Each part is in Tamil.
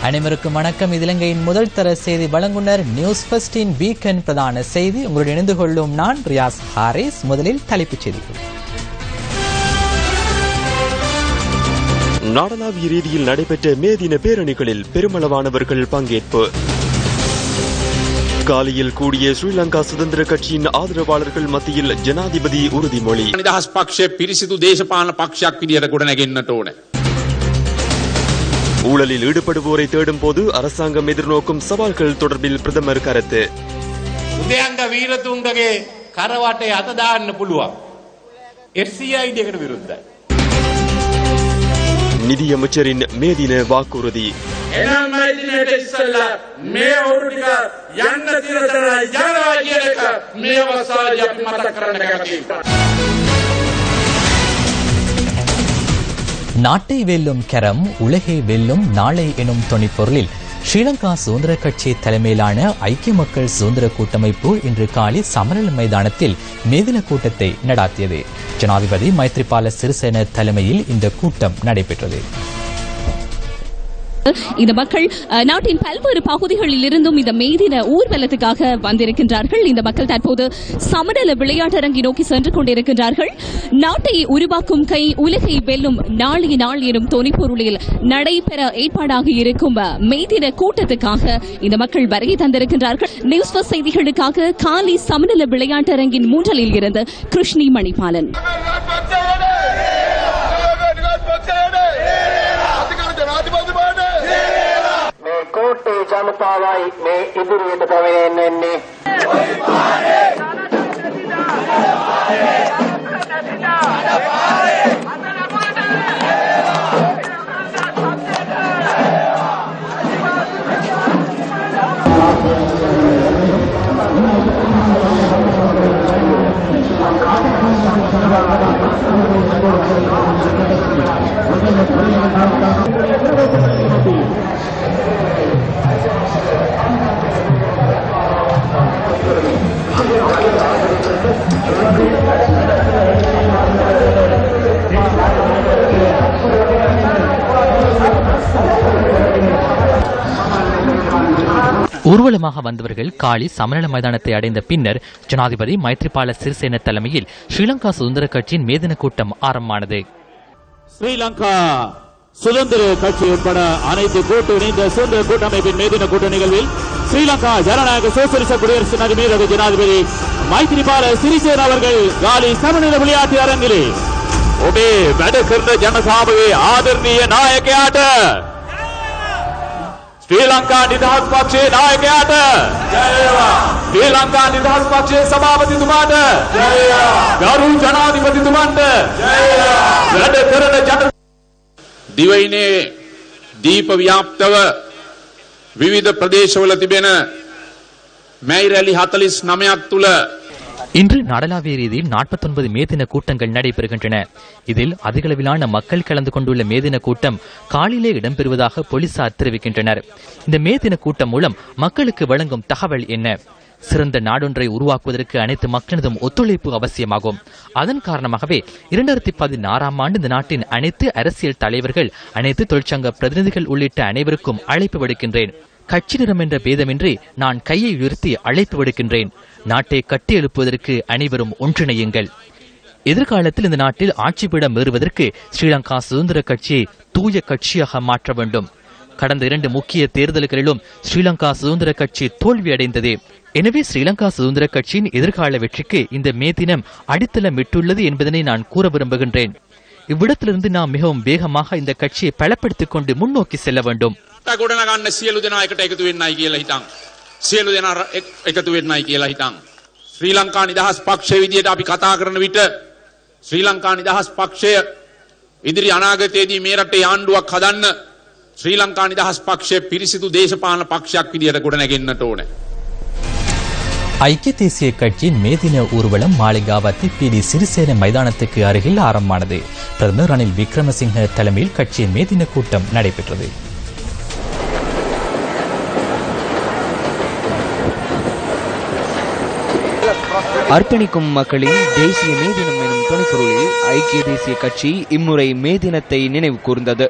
அனைவருக்கும் வணக்கம். இது இலங்கையின் முதல் தர செய்தி வழங்குனர் நியூஸ் ஃபர்ஸ்டின் வீக்கெண்ட் பிரதான செய்தி. உங்களுடன் இணைந்து கொள்ளும் நான் ரியாஸ் ஹாரிஸ். முதலில் தலைப்புச் செய்திகள். நாடளாவிய ரீதியில் நடைபெற்ற மே தின பேரணிகளில் பெருமளவானவர்கள் பங்கேற்பு. காலையில் கூடிய ஸ்ரீலங்கா சுதந்திர கட்சியின் ஆதரவாளர்கள் மத்தியில் ஜனாதிபதி உறுதிமொழி. ஊழலில் ஈடுபடுவோரை தேடும் போது அரசாங்கம் எதிர்நோக்கும் சவால்கள் தொடர்பில் பிரதமர் கருத்து. උදයන්ග වීරතුන්ගගේ කරවටේ අත දාන්න පුළුවන්. FCID එකට විරුද්ධයි. நிதியமைச்சரின் மே தின வாக்குறுதி. එනම් මේ දිනේට ඉස්සෙල්ලා මේ අවුරුදු ටික යන්න තියෙන තරයි යනවා කියන එක මේ අවස්ථාවේදී අපි මතක් කරන්න කැමතියි. நாட்டை வெல்லும் கரம் உலகை வெல்லும் நாளை எனும் தொனிப்பொருளில் ஸ்ரீலங்கா சுதந்திர கட்சி தலைமையிலான ஐக்கிய மக்கள் சுதந்திர கூட்டமைப்பு இன்று காலை சமரல மைதானத்தில் மேதின கூட்டத்தை நடாத்தியது. ஜனாதிபதி மைத்ரிபால சிறிசேன தலைமையில் இந்த கூட்டம் நடைபெற்றது. இந்த மக்கள் நாட்டின் பல்வேறு பகுதிகளில் இருந்தும் இந்த மேதின ஊர்வலத்துக்காக வந்திருக்கின்றார்கள். இந்த மக்கள் தற்போது சமரல விளையாட்டரங்கி நோக்கி சென்று கொண்டிருக்கின்றார்கள். நாட்டை உருவாக்கும் கை உலகை வெல்லும் நாளைய நாள் எனும் தொனிப்பொருளில் நடைபெற ஏற்பாடாக இருக்கும் மேதின கூட்டத்துக்காக இந்த மக்கள் வருகை தந்திருக்கின்றார்கள். நியூஸ் ஃபர்ஸ்ட் செய்திகளுக்காக காலி சமரல விளையாட்டரங்கின் மூன்றலில் இருந்து கிருஷ்ணி மணிபாலன். कोटे जनतावाई में इधर पवेने ஊர்வலமாக வந்தவர்கள் காலி சமரல மைதானத்தை அடைந்த பின்னர் ஜனாதிபதி மைத்ரிபால சிறிசேன தலைமையில் ஸ்ரீலங்கா சுதந்திர கட்சியின் மேதின கூட்டம் ஆரம்பமானது. ஸ்ரீலங்கா சுதந்திர கட்சி உட்பட அனைத்து கூட்டு இணைந்த சுதந்திர கூட்டமைப்பின் மேதின கூட்ட நிகழ்வில் ஸ்ரீலங்கா ஜனநாயக சோசியலிச குடியரசு நாடு ஜனாதிபதி மைத்ரிபால சிறிசேன அவர்கள் காலி சமரல விளையாட்டு அரங்கிலே ඔබේ වැඩ කරන ජනසභාවේ ආදරණීය නායකයාට ශ්‍රී ලංකා නිදහස් පක්ෂයේ නායකයාට ජය වේවා. ශ්‍රී ලංකා නිදහස් පක්ෂයේ සභාපතිතුමාට ජය වේවා. ගරු ජනාධිපතිතුමන්ට ජය වේවා. වැඩ කරන ජන දිවයිනේ දීප ව්‍යාප්තව විවිධ ප්‍රදේශවල තිබෙන මැයි රැලි 49ක් තුල இன்று நாடளாவிய ரீதியில் 49 மேதின கூட்டங்கள் நடைபெறுகின்றன. இதில் அதிகளவிலான மக்கள் கலந்து கொண்டுள்ள மேதின கூட்டம் காலிலே இடம்பெறுவதாக போலீசார் தெரிவிக்கின்றனர். இந்த மேதின கூட்டம் மூலம் மக்களுக்கு வழங்கும் தகவல் என்ன? சிறந்த நாடொன்றை உருவாக்குவதற்கு அனைத்து மக்களதும் ஒத்துழைப்பு அவசியமாகும். அதன் காரணமாகவே 2016ஆம் ஆண்டு இந்த நாட்டின் அனைத்து அரசியல் தலைவர்கள், அனைத்து தொழிற்சங்க பிரதிநிதிகள் உள்ளிட்ட அனைவருக்கும் அழைப்பு விடுக்கின்றேன். கட்சியிடம் என்ற பேதமின்றி நான் கையை உயர்த்தி அழைப்பு விடுக்கின்றேன். நாட்டை கட்டி எழுப்புவதற்கு அனைவரும் ஒன்றிணையுங்கள். எதிர்காலத்தில் இந்த நாட்டில் ஆட்சிபீடம் ஏறுவதற்கு ஸ்ரீலங்கா சுதந்திர கட்சியை தூய கட்சியாக மாற்ற வேண்டும். கடந்த 2 முக்கிய தேர்தல்களிலும் ஸ்ரீலங்கா சுதந்திர கட்சி தோல்வியடைந்தது. எனவே ஸ்ரீலங்கா சுதந்திர கட்சியின் எதிர்கால வெற்றிக்கு இந்த மே தினம் அடித்தளமிட்டுள்ளது என்பதனை நான் கூற விரும்புகின்றேன். இவ்விடத்திலிருந்து நாம் மிகவும் வேகமாக இந்த கட்சியை பலப்படுத்திக் கொண்டு முன்னோக்கி செல்ல வேண்டும். ගොඩනගන්න සියලු දෙනා එකට එකතු වෙන්නයි කියලා හිතන්. සියලු දෙනා එකතු වෙන්නයි කියලා හිතන්. ශ්‍රී ලංකා නිදහස් පක්ෂය විදියට අපි කතා කරන විට ශ්‍රී ලංකා නිදහස් පක්ෂය ඉදිරි අනාගතයේදී මේ රටේ ආණ්ඩුවක් හදන්න ශ්‍රී ලංකා නිදහස් පක්ෂය පිරිසිදු දේශපාලන පක්ෂයක් විදියට ගොඩනගෙන්නට ඕනේ. ஐக்கிய தேசிய கட்சியின் மேதின ஊர்வலம் மாளிகாவத்தி PD சிறிசேன மைதானத்துக்கு அருகில் ஆரம்பமானது. பிரதமர் ரணில் விக்ரமசிங்க தலைமையில் கட்சியின் மேதின கூட்டம் நடைபெற்றது. அர்ப்பணிக்கும் மக்களின் தேசிய மே தினம் எனும் துணைப்பொருளில் ஐக்கிய தேசிய கட்சி இம்முறை மே தினத்தை நினைவு கூர்ந்தது.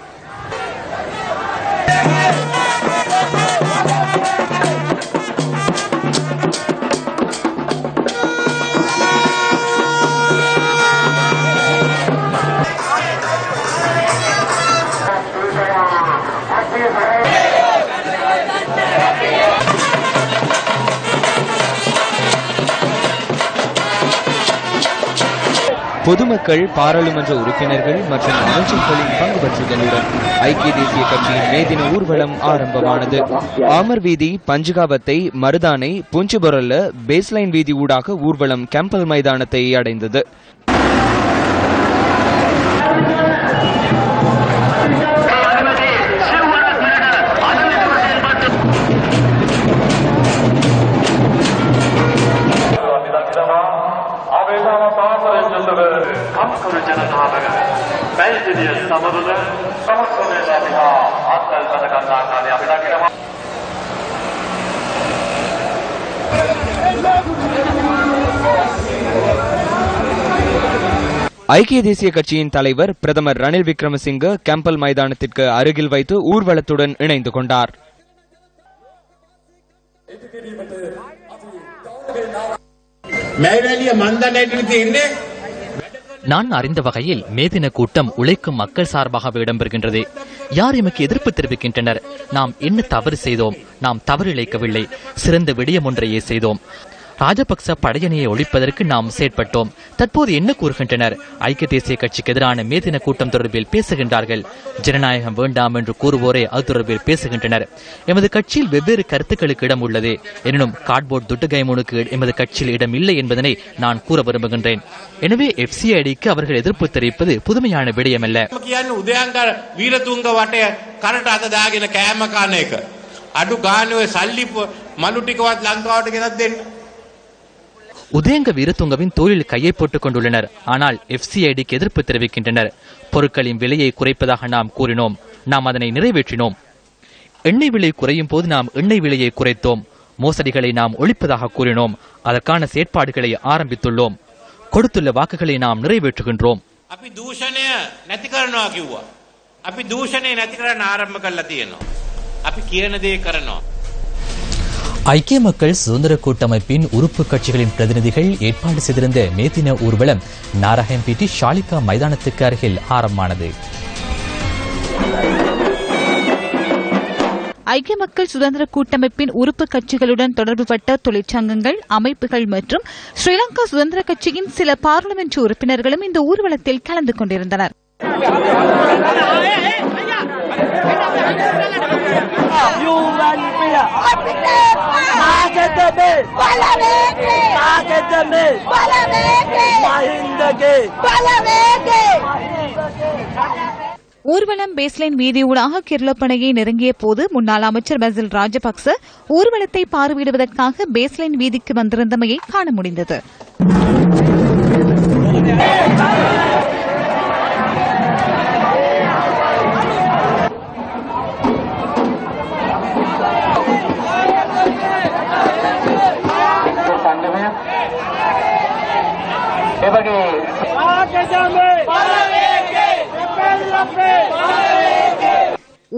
பொதுமக்கள், பாராளுமன்ற உறுப்பினர்கள் மற்றும் அமைச்சர்களின் பங்கு பெற்றுதலுடன் ஐக்கிய தேசிய கட்சியின் மே தின ஊர்வலம் ஆரம்பமானது. ஆமர் வீதி, பஞ்சுகாபத்தை, மருதானை, புஞ்சுபொரல்ல, பேஸ்லைன் வீதி ஊடாக ஊர்வலம் கேம்பல் மைதானத்தை அடைந்தது. ஐக்கிய தேசிய கட்சியின் தலைவர் பிரதமர் ரணில் விக்ரமசிங்க கேம்பல் மைதானத்திற்கு அருகில் வைத்து ஊர்வலத்துடன் இணைந்து கொண்டார். நான் அறிந்த வகையில் மேதின கூட்டம் உழைக்கும் மக்கள் சார்பாக இடம்பெறுகின்றது. யார் எமக்கு எதிர்ப்பு தெரிவிக்கின்றனர்? நாம் என்ன தவறு செய்தோம்? நாம் தவறு இழைக்கவில்லை. சிறந்த விடயம் ஒன்றையே செய்தோம். ராஜபக்ச படையணியை ஒழிப்பதற்கு நாம் செயற்பட்டோம். தற்போது என்ன கூறுகின்றனர்? ஐக்கிய தேசிய கட்சிக்கு எதிரான மேதின கூட்டம் தொடர்பில் பேசுகின்றார்கள். ஜனநாயகம் வேண்டாம் என்று கூறுவோரே அது தொடர்பில் பேசுகின்றனர். எமது கட்சியில் வெவ்வேறு கருத்துக்களுக்கு இடம் உள்ளது. எனினும் கார்ட்போர்ட் துட்டுகைமுனுக்கு எமது கட்சியில் இடம் இல்லை என்பதனை நான் கூற விரும்புகின்றேன். எனவே FCIDக்கு அவர்கள் எதிர்ப்பு தெரிவிப்பது புதுமையான விடயமல்ல. உதயங்க வீரதுங்கவின் தோளில் கையை போட்டுக் கொண்டுள்ளனர். ஆனால் FCIDக்கு எதிர்ப்பு தெரிவிக்கின்றனர். பொருட்களின் விலையை குறைப்பதாக நாம் கூறினோம். நாம் அதனை நிறைவேற்றினோம். எண்ணெய் விலை குறையும் போது நாம் எண்ணெய் விலையை குறைத்தோம். மோசடிகளை நாம் ஒழிப்பதாக கூறினோம். அதற்கான செயற்பாடுகளை ஆரம்பித்துள்ளோம். கொடுத்துள்ள வாக்குகளை நாம் நிறைவேற்றுகின்றோம். ஐக்கிய மக்கள் சுதந்திர கூட்டமைப்பின் உறுப்பு கட்சிகளின் பிரதிநிதிகள் ஏற்பாடு செய்திருந்த மேதின ஊர்வலம் நாரஹம்பீட்டி ஷாலிகா மைதானத்துக்கு அருகில் ஆரம்பமானது. ஐக்கிய மக்கள் சுதந்திர கூட்டமைப்பின் உறுப்பு கட்சிகளுடன் தொடர்புபட்ட தொழிற்சங்கங்கள், அமைப்புகள் மற்றும் ஸ்ரீலங்கா சுதந்திர கட்சியின் சில பாராளுமன்ற உறுப்பினர்களும் இந்த ஊர்வலத்தில் கலந்து கொண்டிருந்தனர். ஊர்வலம் பேஸ்லைன் வீதியூடாக கிர்லப்பனையை நெருங்கிய போது முன்னாள் அமைச்சர் பசில் ராஜபக்ச ஊர்வலத்தை பார்வையிடுவதற்காக பேஸ்லைன் வீதிக்கு வந்திருந்தமையை காண முடிந்தது.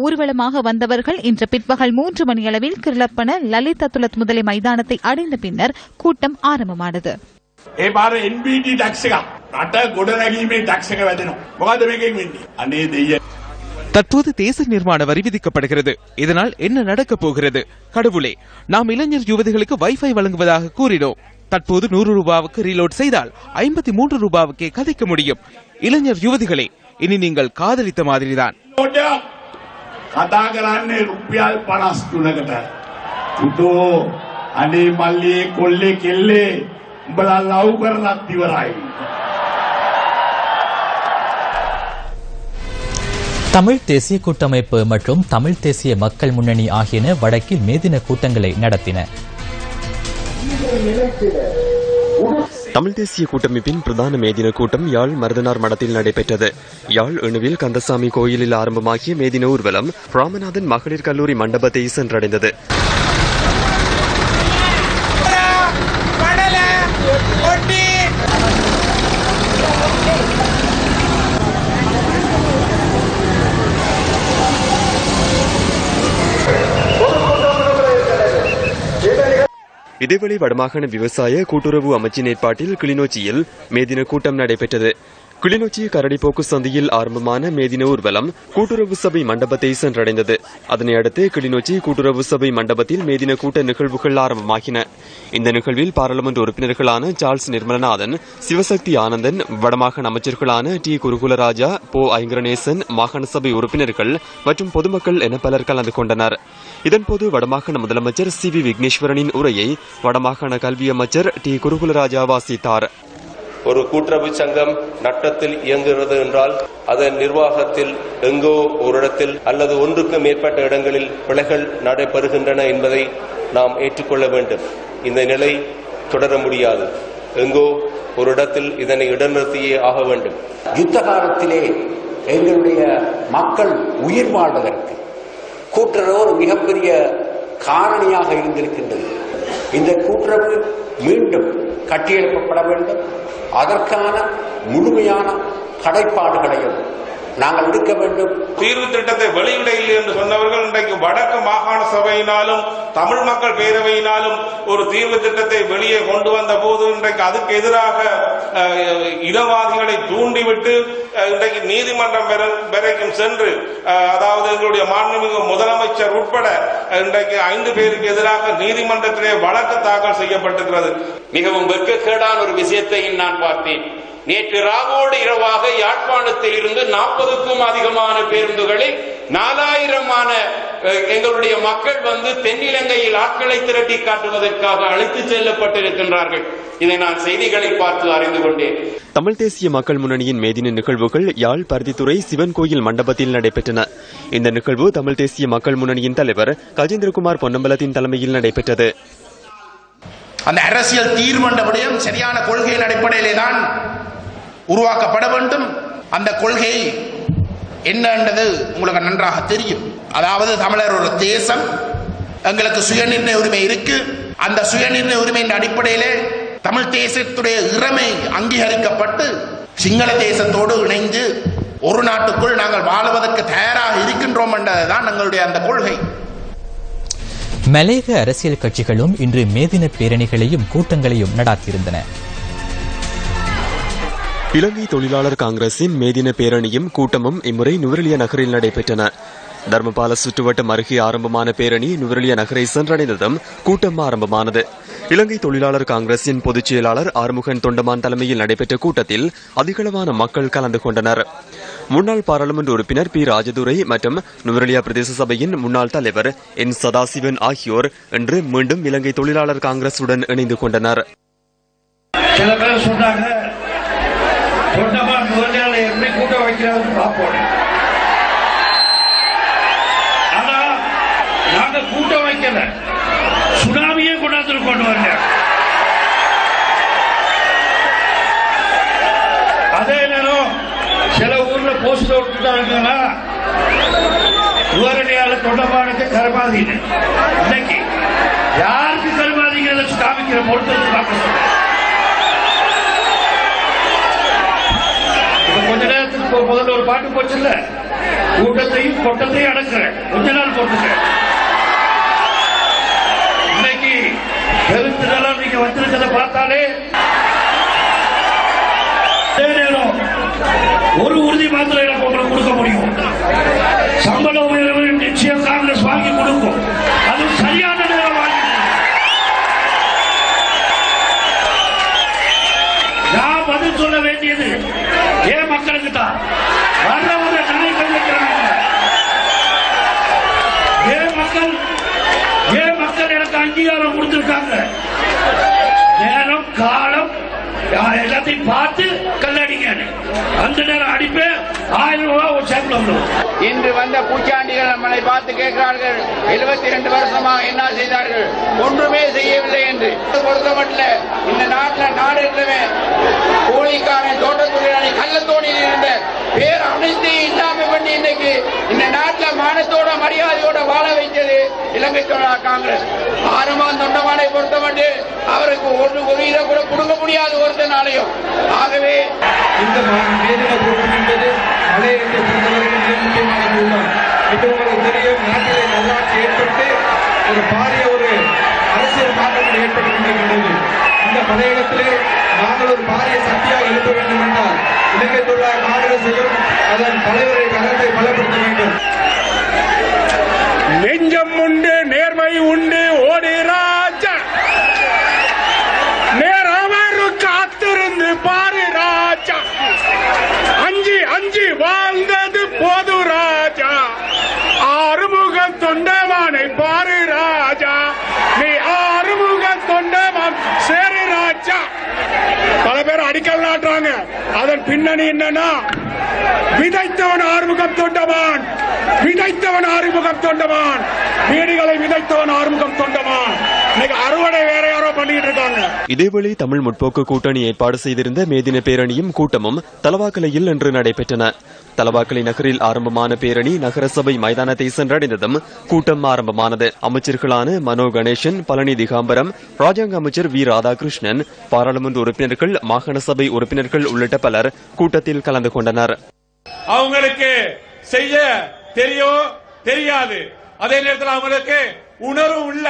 ஊர்வலமாக வந்தவர்கள் இன்று பிற்பகல் 3 மணியளவில் கிர்லப்பன லலித துலத் முதலை மைதானத்தை அடைந்த பின்னர் கூட்டம் ஆரம்பமானது. தற்போது தேச நிர்மாண வரி விதிக்கப்படுகிறது. இதனால் என்ன நடக்கப் போகிறது? கடவுளே, நாம் இளைஞர் யுவதிகளுக்கு வைஃபை வழங்குவதாக கூறினோம். தற்போது 100 ரூபாவுக்கு ரீலோட் செய்தால் 53 ரூபாவுக்கே கதைக்க முடியும். இளைஞர் யுவதிகளே, இனி நீங்கள் காதலித்த மாதிரிதான். தமிழ் தேசிய கூட்டமைப்பு மற்றும் தமிழ் தேசிய மக்கள் முன்னணி ஆகியன வடக்கில் மேதின கூட்டங்களை நடத்தின. தமிழ் தேசிய கூட்டமைப்பின் பிரதான மேதின கூட்டம் யாழ் மருதனார் மடத்தில் நடைபெற்றது. யாழ் எணுவில் கந்தசாமி கோயிலில் ஆரம்பமாகிய மேதின ஊர்வலம் ராமநாதன் மகளிர் கல்லூரி மண்டபத்தை சென்றடைந்தது. இதேவேளை வடமாகாண விவசாய கூட்டுறவு அமைச்சின் ஏற்பாட்டில் கிளிநொச்சியில் மேதின கூட்டம் நடைபெற்றது. கிளிநொச்சி கரடிப்போக்கு சந்தியில் ஆரம்பமான மேதின ஊர்வலம் கூட்டுறவு சபை மண்டபத்தை சென்றடைந்தது. அதனை அடுத்து கிளிநொச்சி கூட்டுறவு சபை மண்டபத்தில் மேதின கூட்ட நிகழ்வுகள் ஆரம்பமாகின. இந்த நிகழ்வில் பாராளுமன்ற உறுப்பினர்களான சார்ல்ஸ் நிர்மலநாதன், சிவசக்தி ஆனந்தன், வடமாகாண அமைச்சர்களான டி குருகுலராஜா, போ ஐங்கரநேசன், மாகாண சபை உறுப்பினர்கள் மற்றும் பொதுமக்கள் என பலர் கலந்து கொண்டனர். இதன்போது வடமாகாண முதலமைச்சர் சி வி விக்னேஸ்வரனின் உரையை வடமாகாண கல்வி அமைச்சர் டி குருகுலராஜா வாசித்தார். ஒரு கூட்டுறவு சங்கம் நட்டத்தில் இயங்குகிறது என்றால் அதன் நிர்வாகத்தில் எங்கோ ஒரு இடத்தில் அல்லது ஒன்றுக்கு மேற்பட்ட இடங்களில் பிழைகள் நடைபெறுகின்றன என்பதை நாம் ஏற்றுக்கொள்ள வேண்டும். இந்த நிலை தொடர முடியாது. எங்கோ ஒரு இடத்தில் இதனை இடநிறுத்தியே ஆக வேண்டும். யுத்த காலத்திலே எங்களுடைய மக்கள் உயிர் வாழ்வதற்கு கூட்டுறவு ஒரு மிகப்பெரிய காரணியாக இருந்திருக்கின்றது. இந்த கூட்டுறவு மீண்டும் கட்டியெழுப்பப்பட வேண்டும். அதற்கான முழுமையான கடைப்பாடுகளையும் நாங்கள் எடுக்க வேண்டும். தீர்வு திட்டத்தை வெளியிட இல்லை என்று சொன்னவர்கள் இன்றைக்கு வடக்கு மாகாண சபையினாலும் தமிழ் மக்கள் பேரவையினாலும் ஒரு தீர்வு திட்டத்தை வெளியே கொண்டு வந்த போது இன்றைக்கு அதுக்கு எதிராக இடவாதிகளை தூண்டிவிட்டு இன்றைக்கு நீதிமன்றம் வரைக்கும் சென்று அதாவது எங்களுடைய மாண்புமிகு முதலமைச்சர் உட்பட இன்றைக்கு 5 பேருக்கு எதிராக நீதிமன்றத்திலே வழக்கு தாக்கல் செய்யப்பட்டிருக்கிறது. மிகவும் வெட்கக்கேடான ஒரு விஷயத்தை நான் பார்த்தேன். நேற்று ராவோடு இரவாக யாழ்ப்பாணத்தில் இருந்து 40க்கும் அதிகமான பேருந்துகளை 4000மான எங்களுடைய மக்கள் வந்து தென்னிலங்கையில் ஆட்களை திரட்டி காட்டுவதற்காக அழைத்துச் செல்லப்பட்டிருக்கின்றார்கள். இதை நான் செய்திகளை பார்த்து அறிந்து கொண்டேன். தமிழ் தேசிய மக்கள் முன்னணியின் மேதின நிகழ்வுகள் யாழ் பருத்தித்துறை சிவன் கோயில் மண்டபத்தில் நடைபெற்றன. இந்த நிகழ்வு தமிழ் தேசிய மக்கள் முன்னணியின் தலைவர் கஜேந்திரகுமார் பொன்னம்பலத்தின் தலைமையில் நடைபெற்றது. அந்த அரசியல் தீர்மன்ற விடயம் சரியான கொள்கையின் அடிப்படையிலே தான் உருவாக்கப்பட வேண்டும். அந்த கொள்கை என்னன்றது உங்களுக்கு நன்றாக தெரியும். அதாவது தமிழர் ஒரு தேசம், எங்களுக்கு சுயநிர்ணய உரிமை இருக்கு. அந்த சுயநிர்ணய உரிமையின் அடிப்படையிலே தமிழ் தேசத்துடைய இறைமை அங்கீகரிக்கப்பட்டு சிங்கள தேசத்தோடு இணைந்து ஒரு நாட்டுக்குள் நாங்கள் வாழ்வதற்கு தயாராக இருக்கின்றோம் என்றதுதான் எங்களுடைய அந்த கொள்கை. மலையக அரசியல் கட்சிகளும் இன்று மேதின பேரணிகளையும் கூட்டங்களையும் நடாத்தியிருந்தன. இலங்கை தொழிலாளர் காங்கிரசின் மேதின பேரணியும் கூட்டமும் இம்முறை நுவரெலியா நகரில் நடைபெற்றன. தர்மபால சுற்றுவட்டம் அருகே ஆரம்பமான பேரணி நுவரெலியா நகரை சென்றடைந்ததும் கூட்டம் ஆரம்பமானது. இலங்கை தொழிலாளர் காங்கிரசின் பொதுச் செயலாளர் ஆறுமுகன் தொண்டமான் தலைமையில் நடைபெற்ற கூட்டத்தில் அதிகளவான மக்கள் கலந்து கொண்டனர். முன்னாள் பாராளுமன்ற உறுப்பினர் பி ராஜதுரை மற்றும் நுவரெலியா பிரதேச சபையின் முன்னாள் தலைவர் என் சதாசிவன் ஆகியோர் இன்று மீண்டும் இலங்கை தொழிலாளர் காங்கிரசுடன் இணைந்து கொண்டனர். சில பேர் சொன்னாங்க, தொண்டமான் நுவரெலியால எப்படி கூட்டம் வைக்கிறாங்க பார்ப்போம். ஆனா நாங்க கூட்டம் வைக்கல, சுனாமியே கொண்டாந்து கொண்டு வரல. அதே நேரம் சில ஊர்ல போஸ்ட் விட்டுட்டாங்கன்னா நுவரெலியால தொண்டமானுக்கு கருமாதீங்க. இன்னைக்கு யாருக்கு கருமாதீங்க காமிக்கிற பொறுத்து பார்க்க சொல்றேன். கொஞ்ச நேரத்துக்கு முதல்ல ஒரு பாட்டு போச்சுல்ல, கூட்டத்தையும் கொட்டத்தையும் அடக்குறேன், கொஞ்ச நாள் போட்டுக்கிறேன். இன்னைக்கு பெருத்திரலாம் நீங்க வந்திருக்கிறத பார்த்தாலே நேரம் ஒரு உறுதி மாத்திரம் எனக்கு உங்களுக்கு கொடுக்க முடியும். சம்பள உயர்வு நிச்சயம் காங்கிரஸ் வாங்கி கொடுக்கும். அது சரியான நேரம் வாங்கி. நான் பதில் சொல்ல வேண்டியது ஏன் மக்களுக்கு தான் வர்றவங்க நாய்கள் வைக்கிறாங்க. ஏன் மக்கள் எனக்கு அங்கீகாரம் கொடுத்திருக்காங்க. நேரம் காலம் எல்லாத்தையும் பார்த்து கல்லடிங்க. அந்த நேரம் அடிப்பேன் 1000 ரூபாய் ஒரு சம்பளம். இன்று வந்த பூச்சாண்டிகள் நம்மளை பார்த்து கேட்கிறார்கள், 72 வருஷமா என்ன செய்தார்கள், ஒன்றுமே செய்யவில்லை என்று. பொறுத்தமட்டில் இந்த நாட்டில் நாடு இருந்தவே கூலிக்காரன் தோட்டத்தொழிலாளி கள்ளத்தோணியில் இருந்த பேர் அனைத்தையும் இல்லாம பண்ணி இன்னைக்கு இந்த நாட்டில் மானத்தோட மரியாதையோட வாழ வைத்தது இலங்கை தொழிலாளர் காங்கிரஸ். ஆறுமான் தொண்டமானை பொறுத்தமட்டு அவருக்கு ஒரு இதை கூட கொடுக்க முடியாது ஒருத்தனாலையும். ஆகவே இந்த மேதின கூட்டம் என்பது மலையகத்தை பொறுத்தவரைக்கும் முக்கியமான கூட்டம். இப்போ உங்களுக்கு தெரியும், நாட்டிலே நல்லாட்சி ஏற்பட்டு ஒரு பாரிய ஒரு அரசியல் மாற்றங்கள் ஏற்பட்டுக் கொண்டிருக்கின்றது. இந்த மலையகத்திலே நாங்கள் ஒரு பாரிய சக்தியாக எழுப்ப வேண்டும் என்றால் இலங்கை தொழிலாளர் காங்கிரஸையும் அதன் தலைவரை கருத்தை பலப்படுத்த வேண்டும். நெஞ்சம் உண்டு, நேர்மை உண்டு, ஓடி ராஜா, நேரவரு காத்திருந்து பாரு ராஜா, அஞ்சி அஞ்சி வாழ்ந்தது போது ராஜா, ஆறுமுக தொண்டமானை பாரு ராஜா, நீ ஆறுமுக தொண்டமான் சேரு ராஜா. பல பேர் அடிக்கல் நாட்டுறாங்க. அதன் பின்னணி என்னன்னா, விதைத்தவன் ஆறுமுகம் தொண்டமான், விதைத்தவன் ஆறுமுகம் தொண்டமான், வீடுகளை விதைத்தவன் ஆறுமுகம் தொண்டமான். இன்னைக்கு அறுவடை வேற யாரோ பண்ணிட்டு இருக்காங்க. இதேவேளை தமிழ் முற்போக்கு கூட்டணி ஏற்பாடு செய்திருந்த மேதின பேரணியும் கூட்டமும் தலவாக்கலையில் இன்று நடைபெற்றன. தலவாக்கலை நகரில் ஆரம்பமான பேரணி நகரசபை மைதானத்தை சென்றடைந்ததும் கூட்டம் ஆரம்பமானது. அமைச்சர்களான மனோ கணேசன், பழனி திகாம்பரம், ராஜாங்க அமைச்சர் வி ராதாகிருஷ்ணன், பாராளுமன்ற உறுப்பினர்கள், மாகாண சபை உறுப்பினர்கள் உள்ளிட்ட பலர் கூட்டத்தில் கலந்து கொண்டனர். அவங்களுக்கு செய்ய தெரியாது, அதே நேரத்தில் அவங்களுக்கு உணர்வும் இல்ல.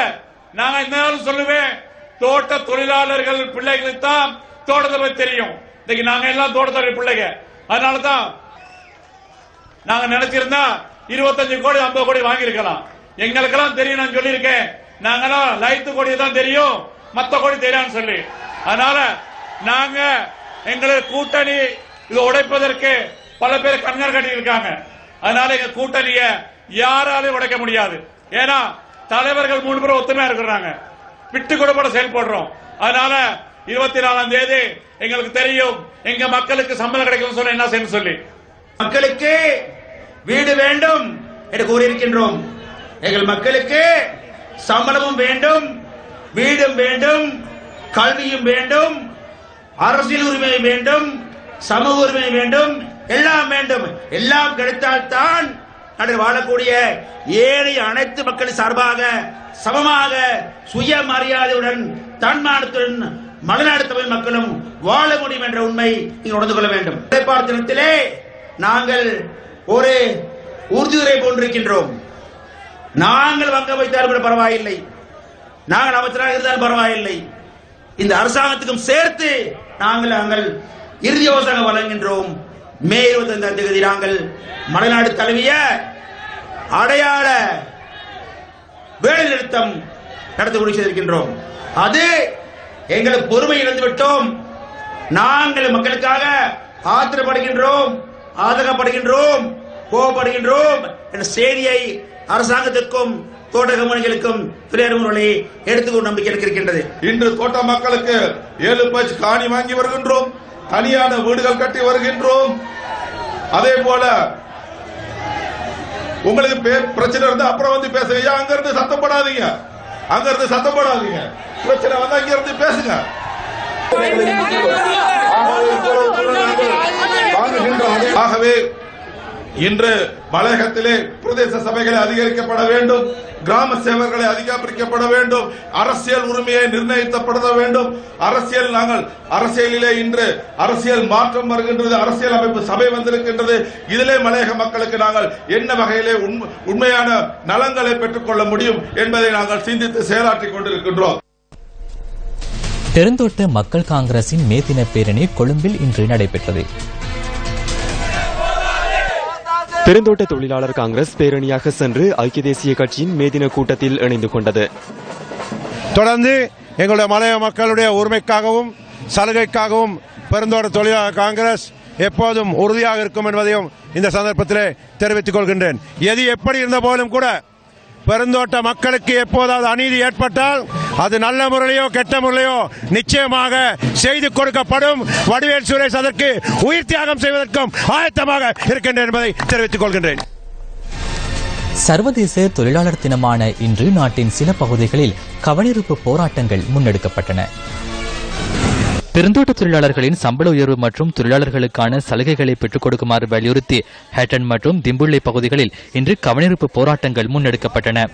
நாங்க இந்த நாள் சொல்லுவேன், தோட்ட தொழிலாளர்கள் பிள்ளைகளுக்கு தான் தோட்டத்தை தெரியும். இன்னைக்கு நாங்க எல்லாம் தோட்டத்தொழில் பிள்ளைங்க. அதனாலதான் நாங்க நினைச்சிருந்தா 25 கோடி 50 கோடி வாங்கியிருக்கலாம். எங்களுக்கெல்லாம் தெரியும், நான் சொல்லியிருக்கேன். நாங்கெல்லாம் லைத்து கோடி தான் தெரியும், மத்த கோடி தெரியான்னு சொல்லி. அதனால நாங்க எங்களுக்கு கூட்டணி இது உடைப்பதற்கு பல பேர் கண்கார் கட்டி இருக்காங்க. அதனால எங்க கூட்டணிய யாராலையும் உடைக்க முடியாது. ஏன்னா தலைவர்கள் 3 பேரும் ஒத்துமையா இருக்கிறாங்க, விட்டு கொடுப்பட செயல்படுறோம். அதனால 24ஆம் தேதி எங்களுக்கு தெரியும் எங்க மக்களுக்கு சம்பளம் கிடைக்கும் சொல்ல என்ன செய்யணும் சொல்லி. மக்களுக்கு வீடு வேண்டும் என்று கூறியிருக்கின்றோம். எங்கள் மக்களுக்கு சம்பளமும் வேண்டும், வீடும் வேண்டும், கல்வியும் வேண்டும், அரசியல் உரிமை வேண்டும், சமூக உரிமை வேண்டும், எல்லாம் வேண்டும். எல்லாம் கிடைத்தால்தான் நாட்டில் வாழக்கூடிய ஏழை அனைத்து மக்கள் சார்பாக சமமாக சுயமரியாதையுடன் தன்மானத்துடன் மலைநாடு தமிழ் மக்களும் வாழ முடியும் என்ற உண்மை நீங்கள் உணர்ந்து கொள்ள வேண்டும். தினத்திலே நாங்கள் ஒரு உறுதியுரை போன்றிருக்கின்றோம். நாங்கள் வங்க வைத்தாலும் பரவாயில்லை, நாங்கள் அமைச்சராக இருந்தாலும் பரவாயில்லை, இந்த அரசாங்கத்துக்கும் சேர்த்து நாங்கள் இறுதி யோசனை வழங்குகின்றோம். மே 25ஆம் தேதி நாங்கள் மலைநாடு தழுவிய அடையாள வேலை நிறுத்தம் நடத்தி கொண்டிருக்கின்றோம். அது எங்களுக்கு பொறுமை இழந்துவிட்டோம். நாங்கள் மக்களுக்காக ஆத்திரப்படுகின்றோம், ஆதரப்படுகின்றோம், கோபப்படுகின்றோம் என்ற செய்தியை அரசாங்கத்திற்கும் தோட்ட கம்பெனிகளுக்கும் துறைமுறை எடுத்துக்கொண்டு நம்பிக்கை இருக்கின்றது. இன்று தோட்ட மக்களுக்கு 7 பட்ச காணி வாங்கி வருகின்றோம், தனியான வீடுகள் கட்டி வருகின்றோம். அதே போல உங்களுக்கு பிரச்சனை இருந்தா அப்புறம் வந்து பேசுங்க. அங்க இருந்து சத்தப்படாதீங்க, அங்க இருந்து சத்தப்படாதீங்க. பிரச்சனை வந்தா இங்க இருந்து பேசுங்க. ஆகவே இன்று மலையகத்திலே பிரதேச சபைகளை அதிகரிக்கப்பட வேண்டும், கிராம சேவர்களை அதிகரிக்கப்பட வேண்டும், அரசியல் உரிமையை நிர்ணயிக்கப்பட வேண்டும். அரசியலிலே இன்று அரசியல் மாற்றம் வருகின்றது, அரசியல் அமைப்பு சபை வந்திருக்கின்றது. இதிலே மலையக மக்களுக்கு நாங்கள் என்ன வகையிலே உண்மையான நலன்களை பெற்றுக்கொள்ள முடியும் என்பதை நாங்கள் சிந்தித்து செயலாற்றிக் கொண்டிருக்கின்றோம். பெருந்தோட்ட மக்கள் காங்கிரசின் மே தின பேரணி கொழும்பில் இன்று நடைபெற்றது. பெருந்தோட்ட தொழிலாளர் காங்கிரஸ் பேரணியாக சென்று ஐக்கிய தேசிய கட்சியின் மேதின கூட்டத்தில் இணைந்து கொண்டது. தொடர்ந்து எங்களுடைய மலைய மக்களுடைய உரிமைக்காகவும் சலுகைக்காகவும் பெருந்தோட்ட தொழிலாளர் காங்கிரஸ் எப்போதும் உறுதியாக இருக்கும் என்பதையும் இந்த சந்தர்ப்பத்திலே தெரிவித்துக் கொள்கின்றேன். எது எப்படி இருந்த போதும் கூட பெருந்தோட்ட மக்களுக்கு எப்போதாவது அநீதி ஏற்பட்டால் அது நல்ல முறையிலோ கெட்ட முறையிலோ நிச்சயமாக செய்து கொடுக்கப்படும். வடிவேல் சுரேஷ் அதற்கு உயிர் தியாகம் செய்வதற்கும் ஆயத்தமாக இருக்கின்றேன் என்பதை தெரிவித்துக் கொள்கின்றேன். சர்வதேச தொழிலாளர் தினமான இன்று நாட்டின் சில பகுதிகளில் கவனிருப்பு போராட்டங்கள் முன்னெடுக்கப்பட்டன. பெருந்தோட்ட தொழிலாளர்களின் சம்பள உயர்வு மற்றும் தொழிலாளர்களுக்கான சலுகைகளை பெற்றுக் கொடுக்குமாறு வலியுறுத்தி ஹேட்டன் மற்றும் திம்புள்ளை பகுதிகளில் இன்று கவனிருப்பு போராட்டங்கள் முன்னெடுக்கப்பட்டன.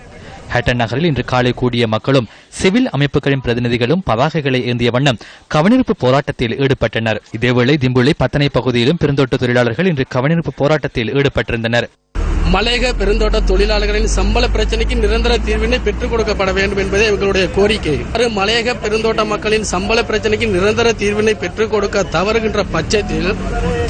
ஹேட்டன் நகரில் இன்று காலை கூடிய மக்களும் சிவில் அமைப்புகளின் பிரதிநிதிகளும் பதாகைகளை ஏந்திய வண்ணம் கவனிருப்பு போராட்டத்தில் ஈடுபட்டனர். இதேவேளை திம்புள்ளை பத்தனை பகுதியிலும் பெருந்தோட்ட தொழிலாளர்கள் இன்று கவனிருப்பு போராட்டத்தில் ஈடுபட்டிருந்தனர். மலையக பெருந்தோட்ட தொழிலாளர்களின் சம்பள பிரச்சனைக்கு நிரந்தர தீர்வினை பெற்றுக் கொடுக்கப்பட வேண்டும் என்பதே எங்களுடைய கோரிக்கை. மலையக பெருந்தோட்ட மக்களின் சம்பள பிரச்சனைக்கு நிரந்தர தீர்வினை பெற்றுக் கொடுக்க தவறுகின்ற பட்சத்தில்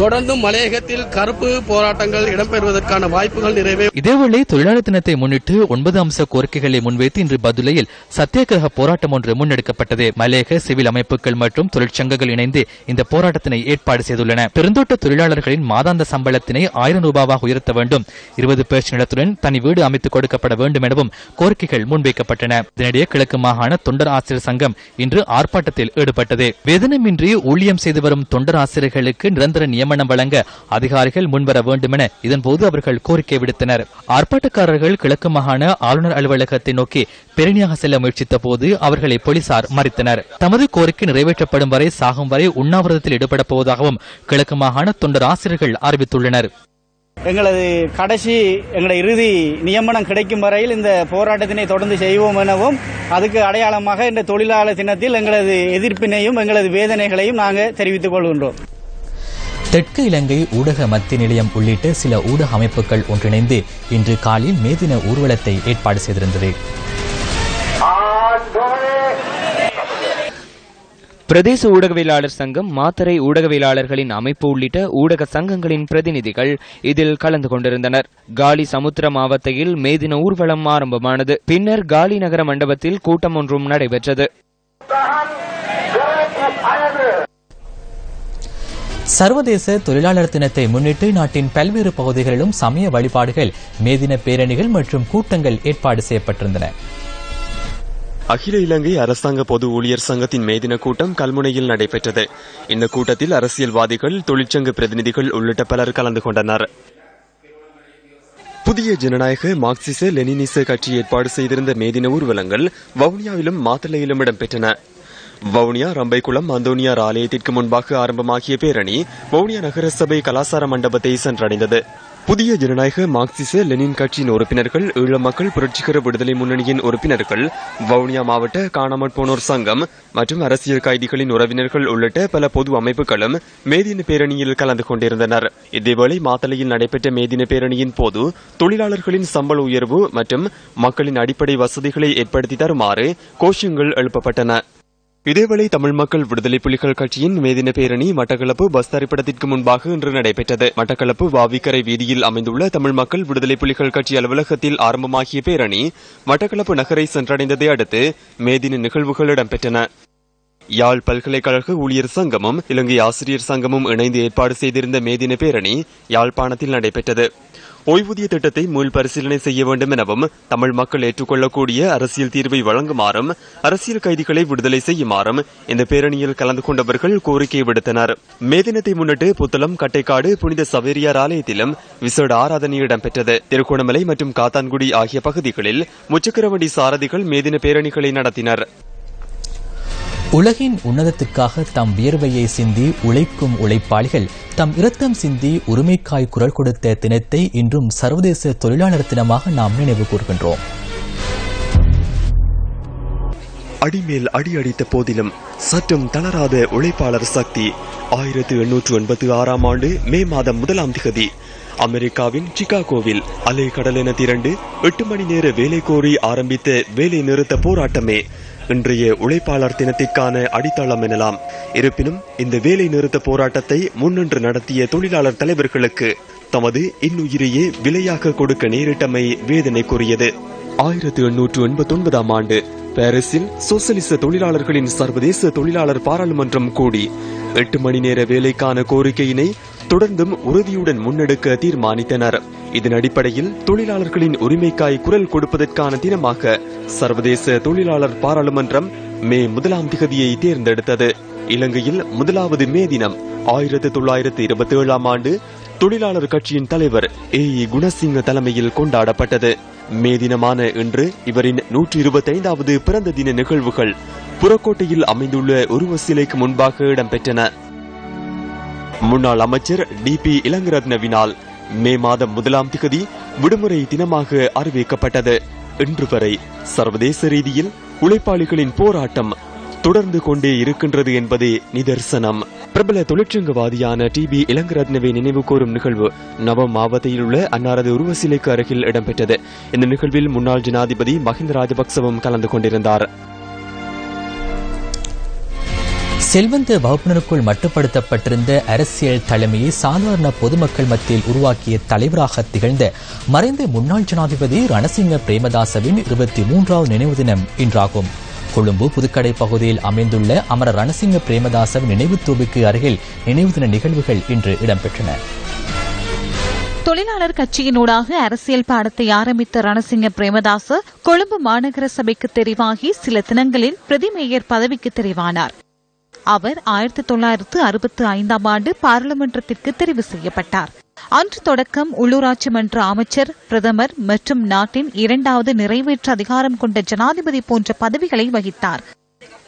தொடர்ந்து மலையகத்தில் கருப்பு போராட்டங்கள் இடம்பெறுவதற்கான வாய்ப்புகள் நிறைவே. இதேவேளை தொழிலாளர் தினத்தை முன்னிட்டு 9 அம்ச கோரிக்கைகளை முன்வைத்து இன்று பதுளையில் சத்தியாகிரக போராட்டம் ஒன்று முன்னெடுக்கப்பட்டது. மலையக சிவில் அமைப்புகள் மற்றும் தொழிற்சங்கங்கள் இணைந்து இந்த போராட்டத்தினை ஏற்பாடு செய்துள்ளன. பெருந்தோட்ட தொழிலாளர்களின் மாதாந்த சம்பளத்தினை 1000 ரூபாவாக உயர்த்த வேண்டும், 20% நிலத்துடன் தனி வீடு அமைத்துக் கொடுக்கப்பட வேண்டும் எனவும் கோரிக்கைகள் முன்வைக்கப்பட்டன. இதனிடையே கிழக்கு மாகாண தொண்டர் ஆசிரியர் சங்கம் இன்று ஆர்ப்பாட்டத்தில் ஈடுபட்டது. வேதனமின்றி ஊழியம் செய்து வரும் தொண்டர் ஆசிரியர்களுக்கு நிரந்தர நியமனம் வழங்க அதிகாரிகள் முன்வர வேண்டும் என இதன்போது அவர்கள் கோரிக்கை விடுத்தனர். ஆர்ப்பாட்டக்காரர்கள் கிழக்கு மாகாண ஆளுநர் அலுவலகத்தை நோக்கி பேரணியாக செல்ல முயற்சித்த போது அவர்களை போலீசார் மறித்தனர். தமது கோரிக்கை நிறைவேற்றப்படும் வரை சாகும் வரை உண்ணாவிரதத்தில் ஈடுபட போவதாகவும் கிழக்கு மாகாண தொண்டர் ஆசிரியர்கள் அறிவித்துள்ளனர். எங்களது எங்களுடைய இறுதி நியமனம் கிடைக்கும் வரையில் இந்த போராட்டத்தினை தொடர்ந்து செய்வோம் எனவும் அதுக்கு அடையாளமாக இந்த தொழிலாளர் தினத்தில் எங்களது எதிர்ப்பினையும் எங்களது வேதனைகளையும் நாங்கள் தெரிவித்துக் கொள்கின்றோம். தெற்கு இலங்கை ஊடக மத்திய நிலையம் உள்ளிட்ட சில ஊடக அமைப்புகள் ஒன்றிணைந்து இன்று காலையில் மே தின ஊர்வலத்தை ஏற்பாடு செய்திருந்தது. பிரதேச ஊடகவியலாளர் சங்கம், மாத்தறை ஊடகவியலாளர்களின் அமைப்பு உள்ளிட்ட ஊடக சங்கங்களின் பிரதிநிதிகள் இதில் கலந்து கொண்டிருந்தனர். காலி சமுத்திர மாவட்டத்தில் மே தின ஊர்வலம் ஆரம்பமானது. பின்னர் காலி நகர மண்டபத்தில் கூட்டம் ஒன்றும் நடைபெற்றது. சர்வதேச தொழிலாளர் தினத்தை முன்னிட்டு நாட்டின் பல்வேறு பகுதிகளிலும் சமய வழிபாடுகள், மேதின பேரணிகள் மற்றும் கூட்டங்கள் ஏற்பாடு செய்யப்பட்டிருந்தன. அகில இலங்கை அரசாங்க பொது ஊழியர் சங்கத்தின் மேதின கூட்டம் கல்முனையில் நடைபெற்றது. இந்த கூட்டத்தில் அரசியல்வாதிகள், தொழிற்சங்க பிரதிநிதிகள் உள்ளிட்ட பலர் கலந்து கொண்டனர். புதிய ஜனநாயக மார்க்சிச லெனினிச கட்சி ஏற்பாடு செய்திருந்த மேதின ஊர்வலங்கள் வவுனியாவிலும் மாத்தளையிலும் இடம்பெற்றன. வவுனியா ரம்பைக்குளம் அந்தோனியார் ஆலயத்திற்கு முன்பாக ஆரம்பமாகிய பேரணி வவுனியா நகரசபை கலாசார மண்டபத்தை சென்றடைந்தது. புதிய ஜனநாயக மார்க்சிச லெனின் கட்சியின் உறுப்பினர்கள், ஈழ மக்கள் புரட்சிகர விடுதலை முன்னணியின் உறுப்பினர்கள், வவுனியா மாவட்ட காணாமற் போனோர் சங்கம் மற்றும் அரசியல் கைதிகளின் உறவினர்கள் உள்ளிட்ட பல பொது அமைப்புகளும் மேதின பேரணியில் கலந்து கொண்டிருந்தனர். இதேவேளை மாத்தளையில் நடைபெற்ற மேதின பேரணியின் போது தொழிலாளர்களின் சம்பள உயர்வு மற்றும் மக்களின் அடிப்படை வசதிகளை ஏற்படுத்தி தருமாறு கோஷங்கள் எழுப்பப்பட்டன. இதேவேளை தமிழ் மக்கள் விடுதலை புலிகள் கட்சியின் மேதின பேரணி மட்டக்களப்பு பஸ் தரிப்பிடத்திற்கு முன்பாக இன்று நடைபெற்றது. மட்டக்களப்பு வாவிக்கரை வீதியில் அமைந்துள்ள தமிழ் மக்கள் விடுதலை புலிகள் கட்சி அலுவலகத்தில் ஆரம்பமாகிய பேரணி மட்டக்களப்பு நகரை சென்றடைந்ததை அடுத்து மேதின நிகழ்வுகள் இடம்பெற்றன. யாழ் பல்கலைக்கழக ஊழியர் சங்கமும் இலங்கை ஆசிரியர் சங்கமும் இணைந்து ஏற்பாடு செய்திருந்த மேதின பேரணி யாழ்ப்பாணத்தில் நடைபெற்றது. ஓய்வூதிய திட்டத்தை மீள் பரிசீலனை செய்ய வேண்டும் எனவும், தமிழ் மக்கள் ஏற்றுக்கொள்ளக்கூடிய அரசியல் தீர்வை வழங்குமாறும், அரசியல் கைதிகளை விடுதலை செய்யுமாறும் இந்த பேரணியில் கலந்து கொண்டவர்கள் கோரிக்கை விடுத்தனர். மே தினத்தை முன்னிட்டு புத்தளம், கட்டைக்காடு, புனித சவேரியார் ஆலயத்திலும் விசேட ஆராதனை இடம்பெற்றது. திருகோணமலை மற்றும் காத்தான்குடி ஆகிய பகுதிகளில் முச்சக்கரவண்டி சாரதிகள் மேதின பேரணிகளை நடத்தினர். உலகின் உன்னதத்திற்காக தம் வியர்வையை சிந்தி உழைக்கும் உழைப்பாளிகள் தம் இரத்தம் சிந்தி உரிமைக்காய் குரல் கொடுத்த தினத்தை இன்றும் சர்வதேச தொழிலாளர் தினமாக நாம் நினைவு கூர்கின்றோம். அடிமேல் அடி அடித்த போதிலும் சற்றும் தளராத உழைப்பாளர் சக்தி 1886 ஆண்டு மே மாதம் 1ஆம் திகதி அமெரிக்காவின் சிகாகோவில் அலை கடலென திரண்டு 8 மணி நேர வேலை கோரி ஆரம்பித்த வேலை நிறுத்த போராட்டமே இன்றைய உழைப்பாளர் தினத்திற்கான அடித்தளம் எனலாம். இருப்பினும் இந்த வேலை நிறுத்த போராட்டத்தை முன்னின்று நடத்திய தொழிலாளர் தலைவர்களுக்கு தமது இன்னுயிரையே விலையாக கொடுக்க நேரிட்டமை வேதனைக்குரியது. 1889ஆம் ஆண்டு பாரிஸில் சோசலிச தொழிலாளர்களின் சர்வதேச தொழிலாளர் பாராளுமன்றம் கூடி 8 மணி நேர வேலைக்கான கோரிக்கையினை தொடர்ந்தும் உறுதியுடன் முன்னெடுக்க தீர்மானித்தனர். இதன் அடிப்படையில் தொழிலாளர்களின் உரிமைக்காய் குரல் கொடுப்பதற்கான தினமாக சர்வதேச தொழிலாளர் பாராளுமன்றம் மே 1ஆம் திகதியை தேர்ந்தெடுத்தது. இலங்கையில் முதலாவது மே தினம் 1927ஆம் ஆண்டு தொழிலாளர் கட்சியின் தலைவர் A.E. குணசிங்க தலைமையில் கொண்டாடப்பட்டது. மே தினமான இன்று இவரின் 125வது பிறந்த தின நிகழ்வுகள் புறக்கோட்டையில் அமைந்துள்ள உருவ சிலைக்கு முன்பாக இடம்பெற்றன. முன்னாள் அமைச்சர் D.P. இளங்கரத்னவினால் மே மாதம் 1ஆம் திகதி விடுமுறை தினமாக அறிவிக்கப்பட்டது. இன்று வரை சர்வதேச ரீதியில் உழைப்பாளிகளின் போராட்டம் தொடர்ந்து கொண்டே இருக்கின்றது என்பதே நிதர்சனம். பிரபல தொழிற்சங்கவாதியான டிபி இளங்கரத்னவை நினைவு கூறும் நிகழ்வு நவம் மாவட்டத்தில் உள்ள அன்னாரது உருவசிலைக்கு அருகில் இடம்பெற்றது. இந்த நிகழ்வில் முன்னாள் ஜனாதிபதி மஹிந்த ராஜபக்சவும் கலந்து கொண்டிருந்தார். செல்வந்த வகுப்பினருக்குள் மட்டுப்படுத்தப்பட்டிருந்த அரசியல் தலைமையை சாதாரண பொதுமக்கள் மத்தியில் உருவாக்கிய தலைவராக திகழ்ந்த மறைந்த முன்னாள் ஜனாதிபதி ரணசிங்க பிரேமதாசவின் 23வது நினைவு தினம் இன்றாகும். கொழும்பு புதுக்கடை பகுதியில் அமைந்துள்ள அமர ரணசிங்க பிரேமதாசவின் நினைவு தூபிக்கு அருகில் நினைவு தின நிகழ்வுகள் இன்று இடம்பெற்றன. தொழிலாளர் கட்சியினூடாக அரசியல் பாடத்தை ஆரம்பித்த ரணசிங்க பிரேமதாச கொழும்பு மாநகர சபைக்கு தெரிவாகி சில தினங்களில் பிரதி மேயர் பதவிக்கு தெரிவானார். அவர் 1965ஆம் ஆண்டு பாராளுமன்றத்திற்கு தெரிவு செய்யப்பட்டார். அன்று தொடக்கம் உள்ளூராட்சி மன்ற அமைச்சர், பிரதமர் மற்றும் நாட்டின் 2வது நிறைவேற்று அதிகாரம் கொண்ட ஜனாதிபதி போன்ற பதவிகளை வகித்தார்.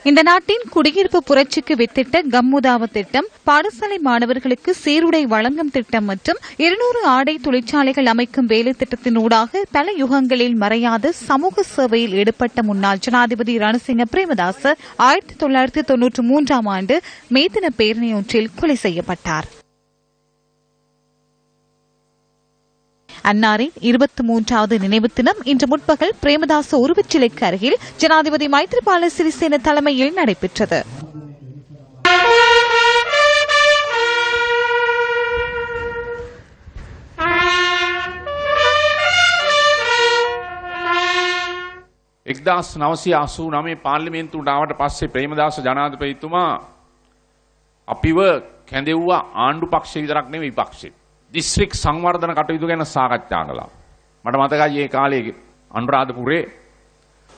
இந்த நாட்டின் குடியிருப்பு புரட்சிக்கு வித்திட்ட கம்முதாவ திட்டம், பாடசாலை மாணவர்களுக்கு சீருடை வழங்கும் திட்டம் மற்றும் 200 ஆடை தொழிற்சாலைகள் அமைக்கும் வேலை திட்டத்தினூடாக பல யுகங்களில் மறையாத சமூக சேவையில் ஈடுபட்ட முன்னாள் ஜனாதிபதி ரணசிங்க பிரேமதாச 1993ஆம் ஆண்டு மே தின பேரணியொன்றில் கொலை செய்யப்பட்டார். அன்னாரின் 23வது நினைவு தினம் இன்று முற்பகல் பிரேமதாச உருவச்சிலைக்கு அருகில் ஜனாதிபதி மைத்ரிபால சிறிசேன தலைமையில் நடைபெற்றது. එක්දස් 989 පාර්ලිමේන්තුවට ආවට පස්සේ ප්‍රේමදාස ජනාධිපතිතුමා අපිව කැඳෙව්වා ආණ්ඩු පක්ෂය විතරක් නෙවෙයි විපක්ෂෙ. දිස්ත්‍රික් සංවර්ධන කටයුතු ගැන සාකච්ඡා කළා. මට මතකයි ඒ කාලේ අනුරාධපුරේ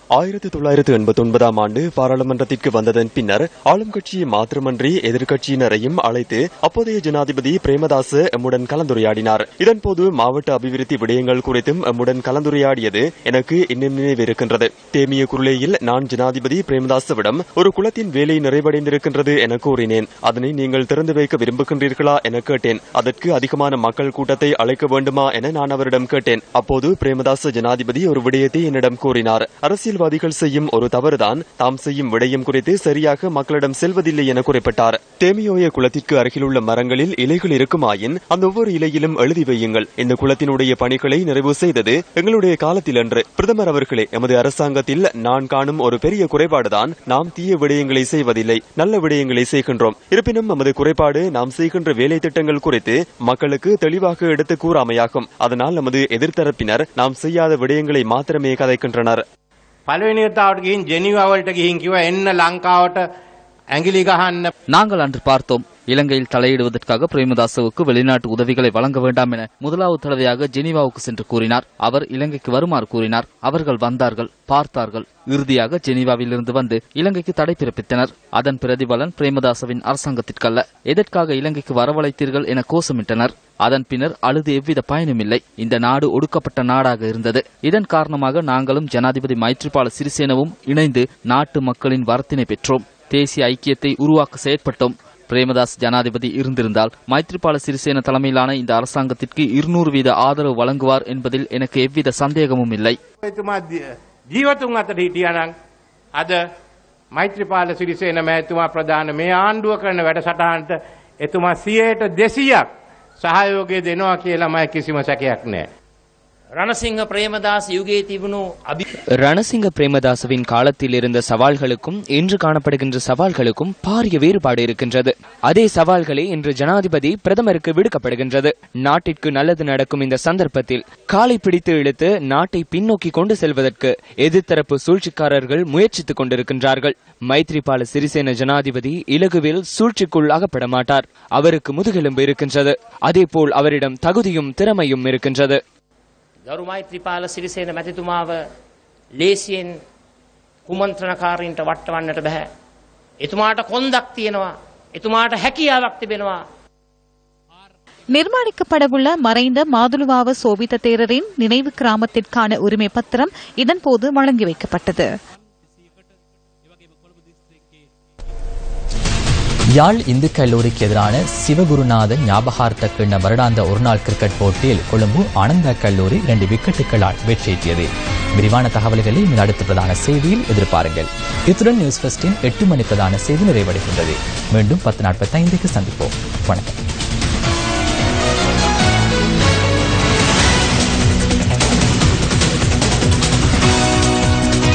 1989ஆம் ஆண்டு பாராளுமன்றத்திற்கு வந்ததன் பின்னர் ஆளும் கட்சியை மாத்திரமன்றி எதிர்க்கட்சியினரையும் அழைத்து அப்போதைய ஜனாதிபதி பிரேமதாச எம்முடன் கலந்துரையாடினார். இதன்போது மாவட்ட அபிவிருத்தி விடயங்கள் குறித்தும் எம்முடன் கலந்துரையாடியது எனக்கு இன்னும் நினைவிருக்கின்றது. தேமிய குருளேயில் நான் ஜனாதிபதி பிரேமதாசவிடம் ஒரு குளத்தின் வேலை நிறைவடைந்திருக்கின்றது என கூறினேன். அதனை நீங்கள் திறந்து வைக்க விரும்புகின்றீர்களா என கேட்டேன். அதற்கு அதிகமான மக்கள் கூட்டத்தை அழைக்க வேண்டுமா என நான் அவரிடம் கேட்டேன். அப்போது பிரேமதாச ஜனாதிபதி ஒரு விடயத்தை என்னிடம் கூறினார். அரசியல்வாதிகள் செய்யும் ஒரு தவறுதான் தாம் செய்யும் விடயம் குறித்து சரியாக மக்களிடம் செல்வதில்லை என குறிப்பிட்டார். தேமியோய குளத்திற்கு அருகிலுள்ள மரங்களில் இலைகள் இருக்குமாயின் அந்த ஒவ்வொரு இலையிலும் எழுதி வையுங்கள். இந்த குளத்தினுடைய பணிகளை நிறைவு செய்தது எங்களுடைய காலத்தில் அன்று. பிரதமர் அவர்களே, எமது அரசாங்கத்தில் நான் காணும் ஒரு பெரிய குறைபாடுதான் நாம் தீய விடயங்களை செய்வதில்லை, நல்ல விடயங்களை செய்கின்றோம். இருப்பினும் நமது குறைபாடு நாம் செய்கின்ற வேலை திட்டங்கள் குறித்து மக்களுக்கு தெளிவாக எடுத்து கூறாமையாகும். அதனால் நமது எதிர்த்தரப்பினர் நாம் செய்யாத விடயங்களை மாத்திரமே கதைக்கின்றனர். පළවෙනි වතාවට ගිහින් ජෙනීවා වලට ගිහින් කිව්වා එන්න ලංකාවට ඇඟිලි ගහන්න. நாங்கள் அன்று பார்த்தோம். இலங்கையில் தலையிடுவதற்காக பிரேமதாசவுக்கு வெளிநாட்டு உதவிகளை வழங்க வேண்டாம் என முதலாவது தடவையாக ஜெனீவாவுக்கு சென்று கூறினார். அவர் இலங்கைக்கு வருமாறு கூறினார். அவர்கள் வந்தார்கள், பார்த்தார்கள். இறுதியாக ஜெனீவாவில் இருந்து வந்து இலங்கைக்கு தடை பிறப்பித்தனர். அதன் பிரதிபலன் பிரேமதாசவின் அரசாங்கத்திற்கல்ல. எதற்காக இலங்கைக்கு வரவழைத்தீர்கள் என கோஷமிட்டனர். அதன் பின்னர் அழுது எவ்வித பயனுமில்லை. இந்த நாடு ஒடுக்கப்பட்ட நாடாக இருந்தது. இதன் காரணமாக நாங்களும் ஜனாதிபதி மைத்ரிபால சிறிசேனவும் இணைந்து நாட்டு மக்களின் வரத்தினை பெற்றோம். தேசிய ஐக்கியத்தை உருவாக்க செயற்பட்டோம். பிரேமதாஸ் ஜனாதிபதி இருந்திருந்தால் மைத்ரிபால சிறிசேன தலைமையிலான இந்த அரசாங்கத்திற்கு 200% ஆதரவு வழங்குவார் என்பதில் எனக்கு எவ்வித சந்தேகமும் இல்லை. ජීවතුන් අතර හිටියානම් අද මෛත්‍රීපාල සිරිසේන මහතුමා ප්‍රධාන මේ ආණ්ඩුව කරන වැඩසටහනට එතුමා 100% සහයෝගය දෙනවා කියලා මම කිසිම සැකයක් නැහැ. ரணசிங்க பிரேமதாஸ் யுகே திபுனு ரணசிங்க பிரேமதாசவின் காலத்தில் இருந்த சவால்களுக்கும் இன்று காணப்படுகின்ற சவால்களுக்கும் பாரிய வேறுபாடு இருக்கின்றது. அதே சவால்களே இன்று ஜனாதிபதி பிரதமருக்கு விடுக்கப்படுகின்றது. நாட்டிற்கு நல்லது நடக்கும் இந்த சந்தர்ப்பத்தில் காலை பிடித்து இழுத்து நாட்டை பின்னோக்கி கொண்டு செல்வதற்கு எதிர்த்தரப்பு சூழ்ச்சிக்காரர்கள் முயற்சித்துக் கொண்டிருக்கின்றார்கள். மைத்ரிபால சிறிசேன ஜனாதிபதி இலகுவில் சூழ்ச்சிக்குள் அகப்பட மாட்டார். அவருக்கு முதுகெலும்பு இருக்கின்றது. அதேபோல் அவரிடம் தகுதியும் திறமையும் இருக்கின்றது. ගරු මෛත්‍රීපාල සිරිසේන මැතිතුමාව ලේසියෙන් කුමන්ත්‍රණකාරීන්ට වටවන්නට බෑ. එතුමාට කොන්දක් තියෙනවා. එතුමාට හැකියාවක් තිබෙනවා. நிர்மாணிக்கப்படவுள்ள மறைந்த மாதுலுவாவ சோபித தேரரின் நினைவு கிராமத்திற்கான உரிமை பத்திரம் இதன்போது வழங்கி வைக்கப்பட்டது. யாழ் இந்து கல்லூரிக்கு எதிரான சிவகுருநாதன் ஞாபகார்த்த கிண்ண வருடாந்த ஒருநாள் கிரிக்கெட் போட்டியில் கொழும்பு ஆனந்தா கல்லூரி 2 விக்கெட்டுகளால் வெற்றியீட்டியது. விரிவான தகவல்களை அடுத்த பிரதான செய்தியில் எதிர்பாருங்கள். இத்துடன் நியூஸ் ஃபர்ஸ்டின் 8 மணி பிரதான செய்தி நிறைவடைகின்றது. மீண்டும் 10:45க்கு சந்திப்போம். வணக்கம்.